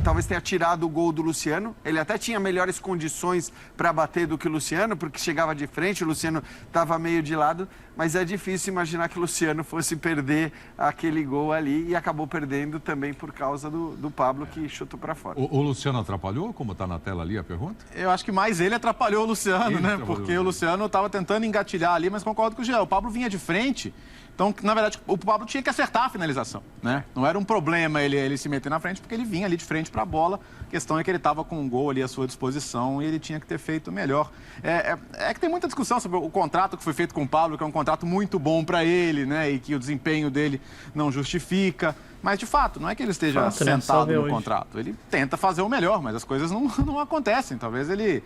talvez tenha tirado o gol do Luciano. Ele até tinha melhores condições para bater do que o Luciano, porque chegava de frente, o Luciano estava meio de lado, mas é difícil imaginar que o Luciano fosse perder aquele gol ali e acabou perdendo também por causa do Pablo, que chutou para fora. O Luciano atrapalhou, como está na tela ali a pergunta? Eu acho que mais ele atrapalhou o Luciano, né? Porque o Luciano estava tentando engatilhar ali, mas concordo com o Jean. O Pablo vinha de frente. Então, na verdade, o Pablo tinha que acertar a finalização, né? Não era um problema ele se meter na frente, porque ele vinha ali de frente para a bola. A questão é que ele estava com um gol ali à sua disposição e ele tinha que ter feito melhor. É que tem muita discussão sobre o contrato que foi feito com o Pablo, que é um contrato muito bom para ele, né? E que o desempenho dele não justifica. Mas, de fato, não é que ele esteja sentado no contrato. Ele tenta fazer o melhor, mas as coisas não acontecem. Talvez ele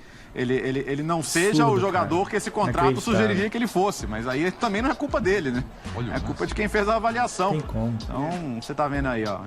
não seja o jogador que esse contrato sugeriria que ele fosse. Mas aí também não é culpa dele, né? É culpa de quem fez a avaliação. Então, você tá vendo aí, ó.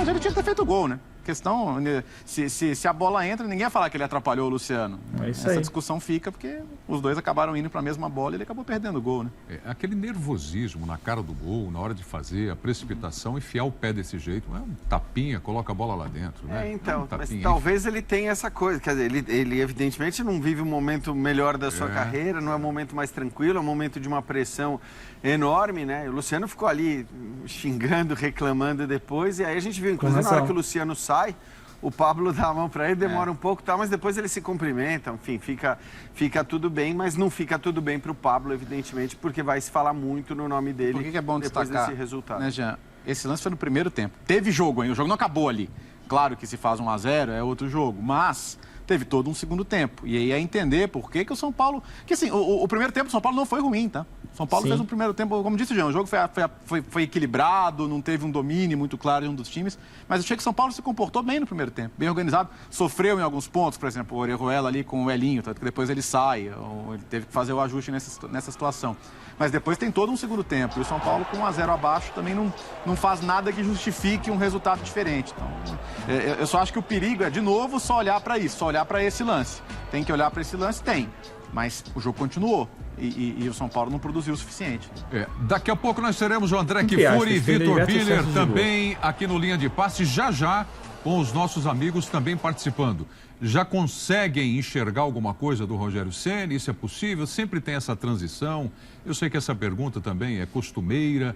Ele tinha que ter feito o gol, né? Questão, se a bola entra, ninguém vai falar que ele atrapalhou o Luciano. Essa discussão fica porque os dois acabaram indo para a mesma bola e ele acabou perdendo o gol, né? Aquele nervosismo na cara do gol, na hora de fazer, a precipitação, enfiar o pé desse jeito, não é um tapinha, coloca a bola lá dentro, né? Então, mas talvez ele tenha essa coisa, quer dizer, ele evidentemente não vive um momento melhor da sua carreira, não é um momento mais tranquilo, é um momento de uma pressão enorme, né? O Luciano ficou ali xingando, reclamando depois, e aí a gente viu, inclusive na hora que o Luciano sai, o Pablo dá a mão para ele, demora um pouco, tá, mas depois eles se cumprimentam, enfim, fica tudo bem, mas não fica tudo bem para o Pablo, evidentemente, porque vai se falar muito no nome dele. Por que é bom depois destacar, desse resultado? Né, Jean? Esse lance foi no primeiro tempo. Teve jogo, hein? O jogo não acabou ali. Claro que se faz 1-0 é outro jogo, mas teve todo um segundo tempo. E aí é entender por que o São Paulo... Que assim, o primeiro tempo do São Paulo não foi ruim, tá? O São Paulo fez um primeiro tempo, como disse o Jean, o jogo foi equilibrado, não teve um domínio muito claro de um dos times, mas eu achei que o São Paulo se comportou bem no primeiro tempo, bem organizado, sofreu em alguns pontos, por exemplo, o Orejuela ali com o Elinho, tanto que depois ele sai, ele teve que fazer o ajuste nessa situação. Mas depois tem todo um segundo tempo, e o São Paulo com 1-0 abaixo também não faz nada que justifique um resultado diferente. Então, eu só acho que o perigo é, de novo, só olhar para isso, só olhar para esse lance. Tem que olhar para esse lance? Tem. Mas o jogo continuou e o São Paulo não produziu o suficiente. Daqui a pouco nós teremos o André Kfouri e Vitor Biller também aqui no Linha de Passe, já com os nossos amigos também participando. Já conseguem enxergar alguma coisa do Rogério Ceni? Isso é possível? Sempre tem essa transição. Eu sei que essa pergunta também é costumeira,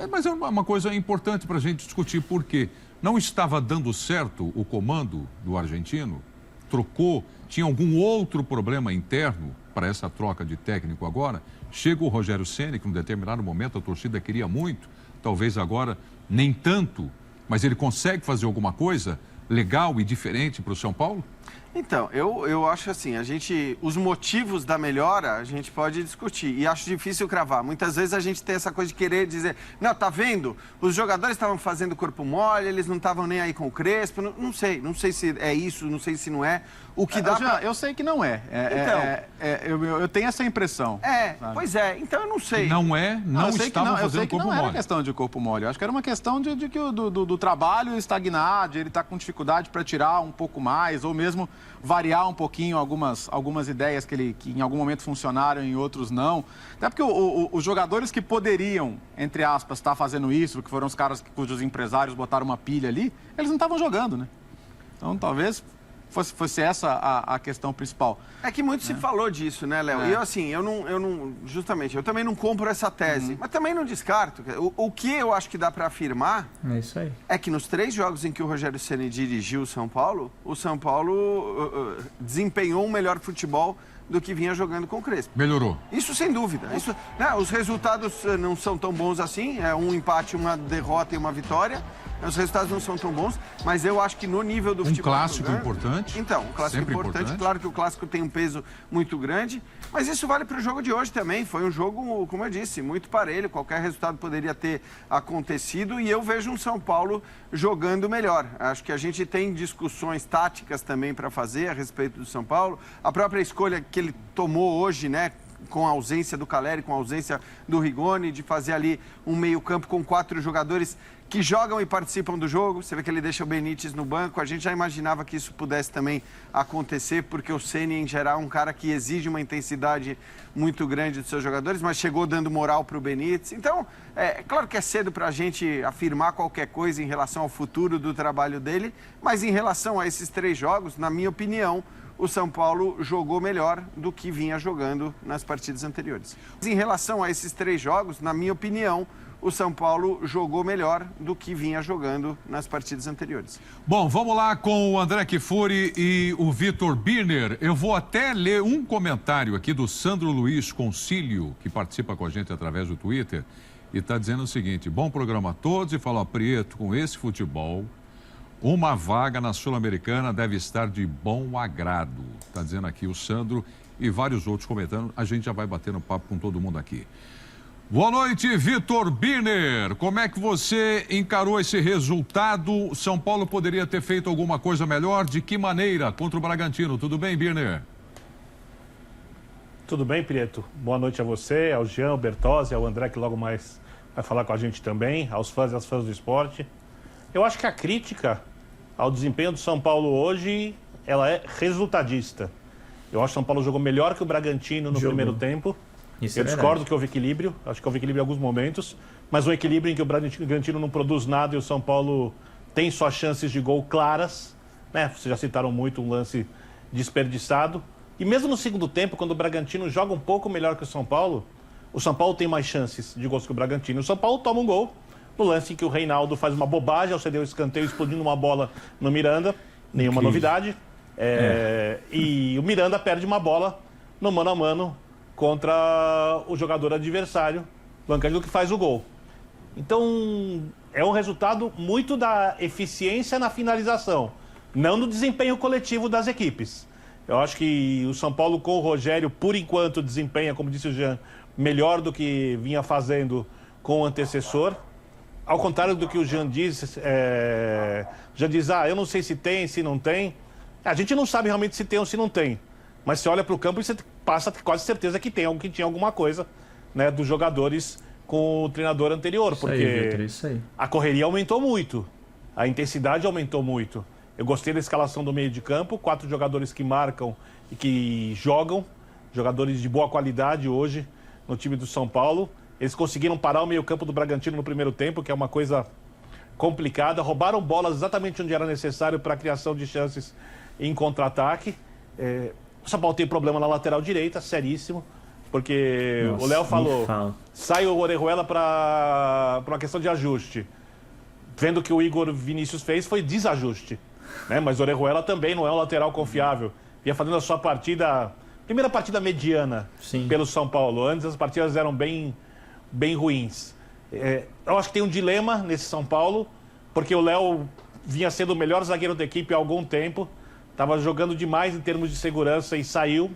mas é uma coisa importante para a gente discutir, porque não estava dando certo o comando do argentino? Trocou? Tinha algum outro problema interno para essa troca de técnico agora? Chega o Rogério Ceni, que em um determinado momento a torcida queria muito, talvez agora nem tanto, mas ele consegue fazer alguma coisa legal e diferente para o São Paulo? Então, eu acho assim, os motivos da melhora a gente pode discutir e acho difícil cravar. Muitas vezes a gente tem essa coisa de querer dizer, não, tá vendo? Os jogadores estavam fazendo corpo mole, eles não estavam nem aí com o Crespo, não sei se é isso, não sei se não é. O que dá Eu sei que não é. Eu tenho essa impressão. Sabe? Pois é, então eu não sei. Não estavam fazendo corpo mole. Eu sei que não era questão de corpo mole. Eu acho que era uma questão de que do trabalho estagnar, de ele estar com dificuldade para tirar um pouco mais, ou mesmo variar um pouquinho algumas ideias que em algum momento funcionaram e em outros não. Até porque os jogadores que poderiam, entre aspas, estar fazendo isso, que foram os caras cujos empresários botaram uma pilha ali, eles não estavam jogando, né? Então, talvez fosse essa a questão principal. É que muito se falou disso, né, Léo? E justamente, eu também não compro essa tese, mas também não descarto. O que eu acho que dá para afirmar é que nos 3 jogos em que o Rogério Ceni dirigiu o São Paulo desempenhou um melhor futebol do que vinha jogando com o Crespo. Melhorou. Isso sem dúvida. Os resultados não são tão bons assim, é um empate, uma derrota e uma vitória. Os resultados não são tão bons, mas eu acho que no nível do futebol... Um clássico importante. Então, um clássico importante. Claro que o clássico tem um peso muito grande, mas isso vale para o jogo de hoje também. Foi um jogo, como eu disse, muito parelho. Qualquer resultado poderia ter acontecido e eu vejo um São Paulo jogando melhor. Acho que a gente tem discussões táticas também para fazer a respeito do São Paulo. A própria escolha que ele tomou hoje, né? com a ausência do Calleri, com a ausência do Rigoni, de fazer ali um meio-campo com 4 jogadores que jogam e participam do jogo. Você vê que ele deixa o Benítez no banco. A gente já imaginava que isso pudesse também acontecer, porque o Ceni, em geral, é um cara que exige uma intensidade muito grande dos seus jogadores, mas chegou dando moral para o Benítez. Então, claro que é cedo para a gente afirmar qualquer coisa em relação ao futuro do trabalho dele, mas em relação a esses 3 jogos, na minha opinião, o São Paulo jogou melhor do que vinha jogando nas partidas anteriores. Em relação a esses 3 jogos, na minha opinião, o São Paulo jogou melhor do que vinha jogando nas partidas anteriores. Bom, vamos lá com o André Kfouri e o Vitor Birner. Eu vou até ler um comentário aqui do Sandro Luiz Concílio, que participa com a gente através do Twitter, e está dizendo o seguinte: bom programa a todos, e fala: Prieto, com esse futebol, uma vaga na Sul-Americana deve estar de bom agrado. Está dizendo aqui o Sandro e vários outros comentando. A gente já vai bater no papo com todo mundo aqui. Boa noite, Vitor Birner. Como é que você encarou esse resultado? São Paulo poderia ter feito alguma coisa melhor? De que maneira contra o Bragantino? Tudo bem, Birner? Tudo bem, Prieto. Boa noite a você, ao Jean, ao Bertozzi, ao André, que logo mais vai falar com a gente também, aos fãs e às fãs do esporte. Eu acho que a crítica ao desempenho do São Paulo hoje, ela é resultadista. Eu acho que o São Paulo jogou melhor que o Bragantino no primeiro tempo. Eu discordo que houve equilíbrio, acho que houve equilíbrio em alguns momentos, mas um equilíbrio em que o Bragantino não produz nada e o São Paulo tem suas chances de gol claras, né? Vocês já citaram muito um lance desperdiçado. E mesmo no segundo tempo, quando o Bragantino joga um pouco melhor que o São Paulo tem mais chances de gols que o Bragantino. O São Paulo toma um gol no lance em que o Reinaldo faz uma bobagem ao ceder o escanteio, explodindo uma bola no Miranda, nenhuma novidade. E o Miranda perde uma bola no mano a mano contra o jogador adversário, o Ângelo, que faz o gol. Então, é um resultado muito da eficiência na finalização, não no desempenho coletivo das equipes. Eu acho que o São Paulo com o Rogério, por enquanto, desempenha, como disse o Jean, melhor do que vinha fazendo com o antecessor. Ao contrário do que o Jean diz, eu não sei se tem, se não tem. A gente não sabe realmente se tem ou se não tem. Mas você olha para o campo e você passa quase certeza que tinha alguma coisa, né, dos jogadores com o treinador anterior. Porque a correria aumentou muito, a intensidade aumentou muito. Eu gostei da escalação do meio de campo, 4 jogadores que marcam e que jogam, jogadores de boa qualidade hoje no time do São Paulo. Eles conseguiram parar o meio campo do Bragantino no primeiro tempo, que é uma coisa complicada. Roubaram bolas exatamente onde era necessário para a criação de chances em contra-ataque. O São Paulo tem problema na lateral direita, seríssimo, porque o Léo falou, sai o Orejuela para uma questão de ajuste. Vendo o que o Igor Vinícius fez, foi desajuste, né? Mas o Orejuela também não é um lateral confiável. Ia fazendo a sua primeira partida mediana pelo São Paulo. Antes as partidas eram bem ruins. Eu acho que tem um dilema nesse São Paulo, porque o Léo vinha sendo o melhor zagueiro da equipe há algum tempo. Estava jogando demais em termos de segurança e saiu.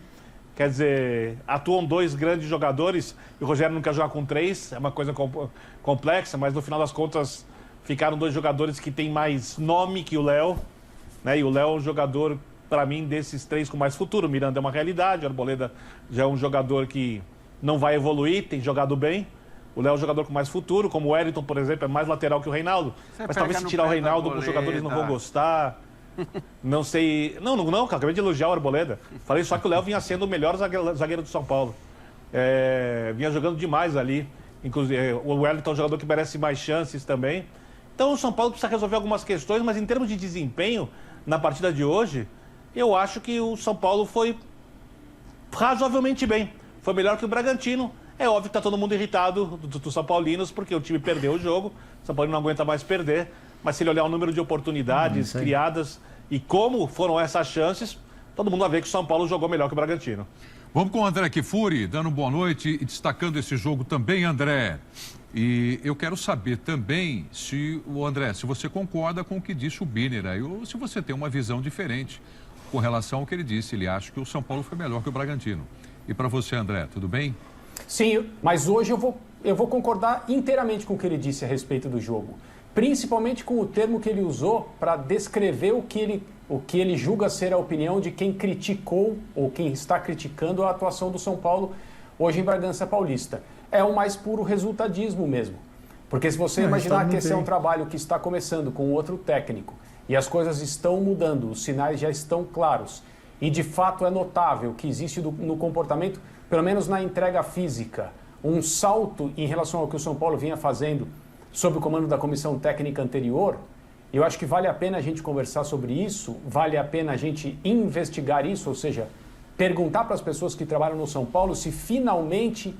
Quer dizer, atuam 2 grandes jogadores e o Rogério não quer jogar com 3. É uma coisa complexa, mas no final das contas ficaram 2 jogadores que têm mais nome que o Léo, né? E o Léo é um jogador, para mim, desses 3 com mais futuro. O Miranda é uma realidade, o Arboleda já é um jogador que não vai evoluir, tem jogado bem. O Léo é um jogador com mais futuro, como o Wellington, por exemplo, é mais lateral que o Reinaldo. Mas talvez se tirar o Reinaldo, os jogadores não vão gostar. Não sei... Não, acabei de elogiar o Arboleda. Falei só que o Léo vinha sendo o melhor zagueiro do São Paulo. Vinha jogando demais ali. Inclusive, o Wellington é um jogador que merece mais chances também. Então o São Paulo precisa resolver algumas questões, mas em termos de desempenho, na partida de hoje, eu acho que o São Paulo foi razoavelmente bem. Foi melhor que o Bragantino. É óbvio que está todo mundo irritado dos São Paulinos, porque o time perdeu o jogo. O São Paulo não aguenta mais perder. Mas se ele olhar o número de oportunidades criadas e como foram essas chances, todo mundo vai ver que o São Paulo jogou melhor que o Bragantino. Vamos com o André Kfouri, dando boa noite e destacando esse jogo também, André. E eu quero saber também se você concorda com o que disse o Birner aí, ou se você tem uma visão diferente com relação ao que ele disse. Ele acha que o São Paulo foi melhor que o Bragantino. E para você, André, tudo bem? Sim, mas hoje eu vou concordar inteiramente com o que ele disse a respeito do jogo. Principalmente com o termo que ele usou para descrever o que ele julga ser a opinião de quem criticou ou quem está criticando a atuação do São Paulo hoje em Bragança Paulista. É o mais puro resultadismo mesmo. Porque se você imaginar que esse é um trabalho que está começando com outro técnico e as coisas estão mudando, os sinais já estão claros e de fato é notável que existe no comportamento, pelo menos na entrega física, um salto em relação ao que o São Paulo vinha fazendo sob o comando da comissão técnica anterior, eu acho que vale a pena a gente conversar sobre isso, vale a pena a gente investigar isso, ou seja, perguntar para as pessoas que trabalham no São Paulo se finalmente,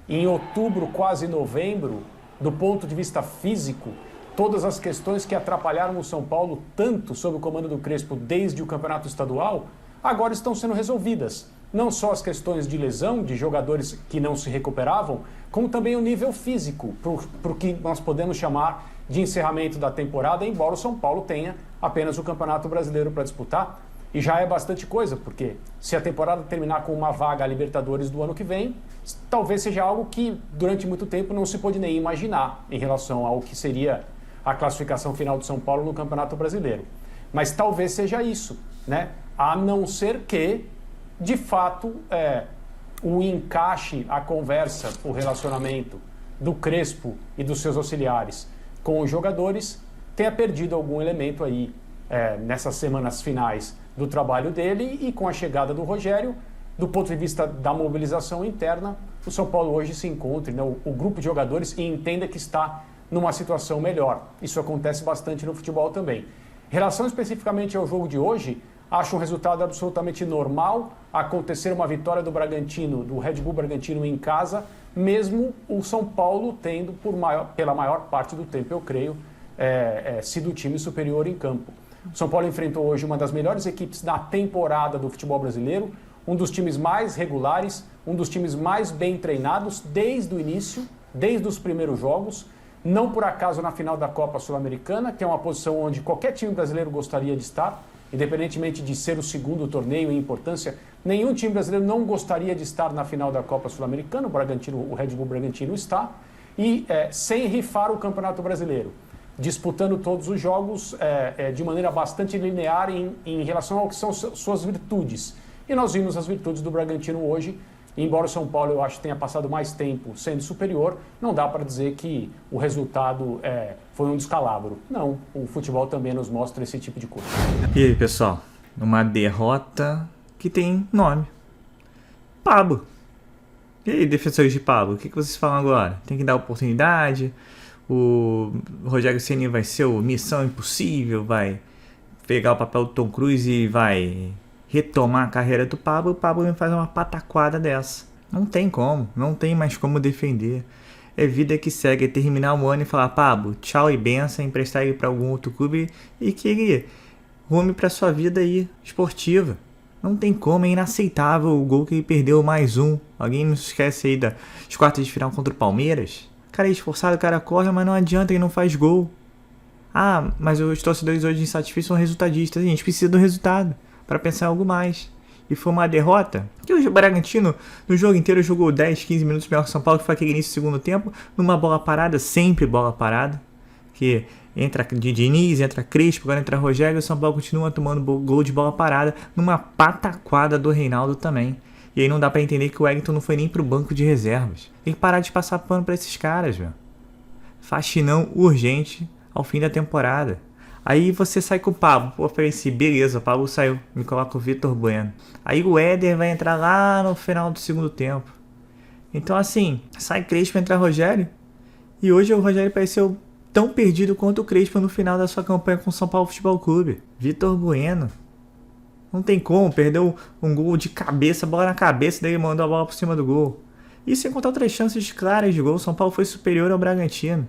em outubro, quase novembro, do ponto de vista físico, todas as questões que atrapalharam o São Paulo tanto sob o comando do Crespo desde o campeonato estadual, agora estão sendo resolvidas. Não só as questões de lesão, de jogadores que não se recuperavam, como também o nível físico, para o que nós podemos chamar de encerramento da temporada, embora o São Paulo tenha apenas o Campeonato Brasileiro para disputar. E já é bastante coisa, porque se a temporada terminar com uma vaga a Libertadores do ano que vem, talvez seja algo que durante muito tempo não se pôde nem imaginar em relação ao que seria a classificação final de São Paulo no Campeonato Brasileiro. Mas talvez seja isso, né? A não ser que, de fato, o encaixe, a conversa, o relacionamento do Crespo e dos seus auxiliares com os jogadores tenha perdido algum elemento aí nessas semanas finais do trabalho dele e com a chegada do Rogério, do ponto de vista da mobilização interna, o São Paulo hoje se encontre, né, o grupo de jogadores e entenda que está numa situação melhor. Isso acontece bastante no futebol também. Em relação especificamente ao jogo de hoje, acho um resultado absolutamente normal acontecer uma vitória do Bragantino, do Red Bull Bragantino em casa, mesmo o São Paulo tendo, pela maior parte do tempo, eu creio, sido o time superior em campo. O São Paulo enfrentou hoje uma das melhores equipes da temporada do futebol brasileiro, um dos times mais regulares, um dos times mais bem treinados desde o início, desde os primeiros jogos, não por acaso na final da Copa Sul-Americana, que é uma posição onde qualquer time brasileiro gostaria de estar, independentemente de ser o segundo torneio em importância, nenhum time brasileiro não gostaria de estar na final da Copa Sul-Americana, o Red Bull Bragantino está, e sem rifar o Campeonato Brasileiro, disputando todos os jogos de maneira bastante linear em relação ao que são suas virtudes. E nós vimos as virtudes do Bragantino hoje, embora o São Paulo, eu acho, tenha passado mais tempo sendo superior, não dá para dizer que o resultado foi um descalabro. Não, o futebol também nos mostra esse tipo de coisa. E aí, pessoal, uma derrota que tem nome. Pablo. E aí, defensores de Pablo, o que vocês falam agora? Tem que dar oportunidade? O Rogério Ceni vai ser o Missão Impossível, vai pegar o papel do Tom Cruise e vai retomar a carreira do Pablo. O Pablo me faz uma pataquada dessa. Não tem como, não tem mais como defender. É vida que segue, é terminar o ano e falar: Pablo, tchau e benção, emprestar ele para algum outro clube e que ele rume para sua vida aí esportiva. Não tem como, é inaceitável o gol que ele perdeu, mais um. Alguém não se esquece aí das quartas de final contra o Palmeiras? O cara é esforçado, o cara corre, mas não adianta, ele não faz gol. Ah, mas os torcedores hoje insatisfeitos são resultadistas. A gente precisa do resultado para pensar em algo mais. E foi uma derrota. Porque o Bragantino, no jogo inteiro, jogou 10, 15 minutos melhor que o São Paulo, que foi aquele início do segundo tempo, numa bola parada, sempre bola parada. Que entra de Diniz, entra Crespo, agora entra Rogério, o São Paulo continua tomando gol de bola parada, numa pataquada do Reinaldo também. E aí não dá pra entender que o Wellington não foi nem pro banco de reservas. Tem que parar de passar pano pra esses caras, velho. Faxinão urgente ao fim da temporada. Aí você sai com o Pablo. Pô, falei assim, beleza, o Pablo saiu. Me coloca o Vitor Bueno. Aí o Éder vai entrar lá no final do segundo tempo. Então assim, sai Crespo, entra Rogério. E hoje o Rogério pareceu tão perdido quanto o Crespo no final da sua campanha com o São Paulo Futebol Clube. Vitor Bueno. Não tem como, perdeu um gol de cabeça, bola na cabeça dele, mandou a bola por cima do gol. E sem contar outras chances claras de gol, o São Paulo foi superior ao Bragantino.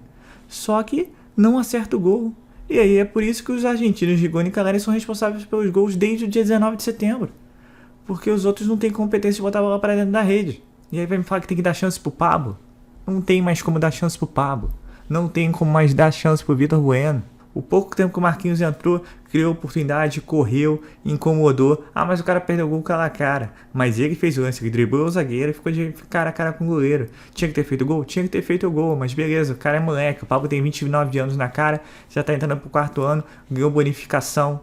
Só que não acerta o gol. E aí é por isso que os argentinos Rigoni e Caleri são responsáveis pelos gols desde o dia 19 de setembro. Porque os outros não têm competência de botar a bola para dentro da rede. E aí vai me falar que tem que dar chance pro Pablo? Não tem mais como dar chance pro Pablo. Não tem como mais dar chance pro Vitor Bueno. O pouco tempo que o Marquinhos entrou, criou oportunidade, correu, incomodou. Ah, mas o cara perdeu o gol cara a cara. Mas ele fez o lance, ele driblou o zagueiro e ficou de cara a cara com o goleiro. Tinha que ter feito o gol? Tinha que ter feito o gol, mas beleza, o cara é moleque. O Pablo tem 29 anos na cara, já tá entrando pro 4º ano, ganhou bonificação.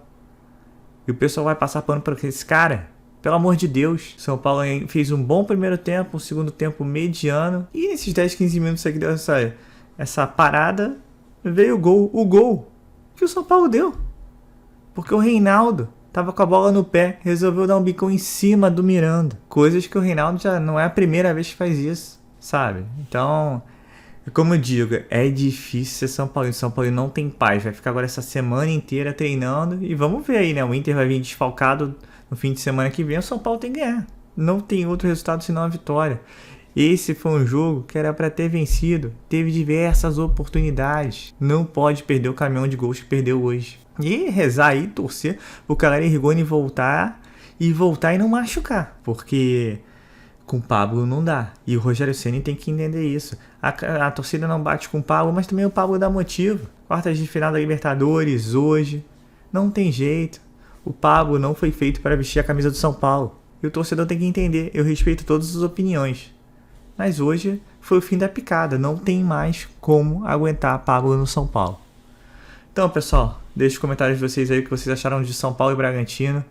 E o pessoal vai passar pano pra esse cara? Pelo amor de Deus, São Paulo fez um bom primeiro tempo, um segundo tempo mediano. E nesses 10, 15 minutos aqui deu essa parada, veio o gol que o São Paulo deu. Porque o Reinaldo tava com a bola no pé, resolveu dar um bicão em cima do Miranda. Coisas que o Reinaldo já não é a primeira vez que faz isso, sabe? Então, como eu digo, é difícil ser São Paulo. São Paulo não tem paz, vai ficar agora essa semana inteira treinando. E vamos ver aí, né? O Inter vai vir desfalcado no fim de semana que vem, o São Paulo tem que ganhar. Não tem outro resultado senão a vitória. Esse foi um jogo que era para ter vencido. Teve diversas oportunidades. Não pode perder o caminhão de gols que perdeu hoje. E rezar aí, torcer pro Caleri Rigoni voltar e não machucar. Porque com o Pablo não dá. E o Rogério Ceni tem que entender isso. A torcida não bate com o Pablo, mas também o Pablo dá motivo. Quartas de final da Libertadores hoje. Não tem jeito. O Pablo não foi feito para vestir a camisa do São Paulo. E o torcedor tem que entender. Eu respeito todas as opiniões. Mas hoje foi o fim da picada. Não tem mais como aguentar Pablo no São Paulo. Então, pessoal, deixe os comentários de vocês aí o que vocês acharam de São Paulo e Bragantino.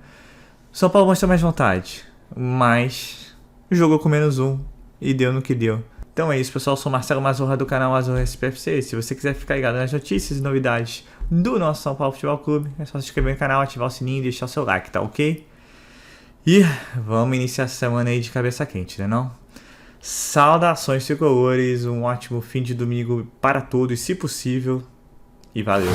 São Paulo mostrou mais vontade. Mas jogou com -1 e deu no que deu. Então é isso, pessoal. Eu sou Marcelo Mazorra do canal Mazorra SPFC. Se você quiser ficar ligado nas notícias e novidades do nosso São Paulo Futebol Clube, é só se inscrever no canal, ativar o sininho e deixar o seu like, tá ok? E vamos iniciar a semana aí de cabeça quente, né não? Saudações tricolores, um ótimo fim de domingo para todos, se possível, e valeu!